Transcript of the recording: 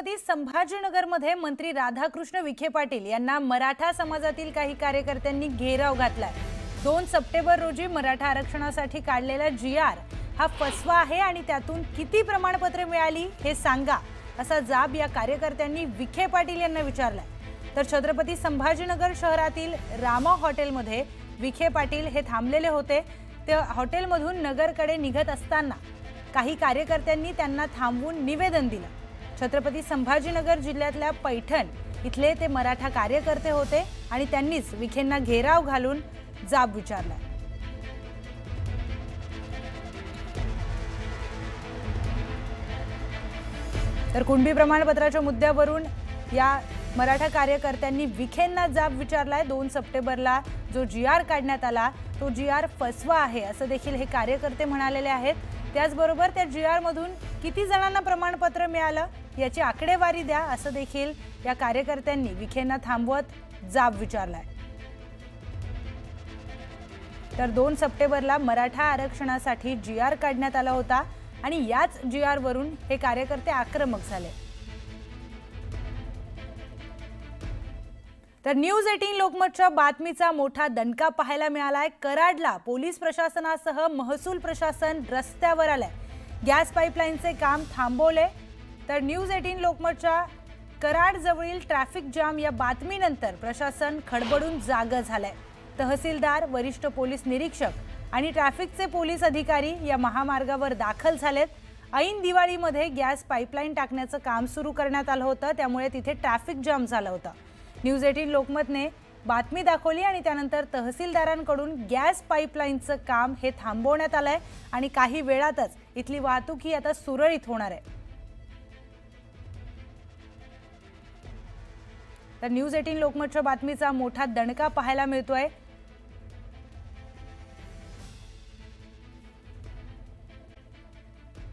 छत्रपती संभाजीनगरमध्ये मंत्री राधाकृष्ण विखे पाटील यांना मराठा समाजातील काही कार्यकर्त्यांनी घेराव घातलाय। 2 सप्टेंबर रोजी मराठा आरक्षणासाठी काढलेला जी.आर. हा फसवा आहे आणि त्यातून किती प्रमाणपत्रे मिळाली हे सांगा असा जाब या कार्यकर्त्यांनी विखे पाटील यांना विचारलाय। तर छत्रपती संभाजीनगर शहरातील रामा हॉटेलमध्ये विखे पाटील हे थांबलेले होते। ते हॉटेलमधून नगरकडे निघत असताना काही कार्यकर्त्यांनी त्यांना थांबवून निवेदन दिलं। छत्रपती संभाजीनगर जिल्ह्यातल्या पैठण इथले ते मराठा कार्यकर्ते होते आणि त्यांनीच विखेंना घेराव घालून जाब विचारला। तर कुणबी प्रमाणपत्राच्या मुद्द्यावरून या मराठा कार्यकर्त्यांनी विखेंना जाब विचारलाय। 2 सप्टेंबरला जो जी.आर. काढण्यात आला तो जी.आर. फसवा आहे असं देखील हे कार्यकर्ते म्हणालेले आहेत। त्याचबरोबर त्या जी.आर. मधून किती जणांना प्रमाणपत्र मिळालं याची आकडेवारी द्या असं देखील या कार्यकर्त्यांनी विखेंना थांबवत जाब विचारलाय। तर 2 सप्टेंबरला मराठा आरक्षणासाठी जी.आर. काढण्यात आला होता आणि याच जी.आर. वरून हे कार्यकर्ते आक्रमक झाले। तर न्यूज 18 लोकमतच्या बातमीचा मोठा दणका पाहायला मिळालाय। कराडला पोलीस प्रशासनासह महसूल प्रशासन रस्त्यावर आलंय। गॅस पाईपलाईनचे काम थांबवले। तर न्यूज 18 लोकमतच्या कराड जवळील ट्रॅफिक जाम या बातमीनंतर प्रशासन खडबडून जागं झालंय। तहसीलदार, वरिष्ठ पोलीस निरीक्षक आणि ट्रॅफिकचे पोलीस अधिकारी या महामार्गावर दाखल झालेत। ऐन दिवाळीमध्ये गॅस पाईपलाईन टाकण्याचं काम सुरू करण्यात आलं होतं, त्यामुळे तिथे ट्रॅफिक जाम झालं होतं। न्यूज 18 लोकमतने बातमी दाखवली आणि त्यानंतर तहसीलदारांकडून गॅस पाईपलाईनचं काम हे थांबवण्यात आलंय आणि काही वेळातच इथली वाहतूक ही आता सुरळीत होणार आहे। तर न्यूज 18 लोकमतच्या बातमीचा मोठा दणका पाहायला मिळतोय।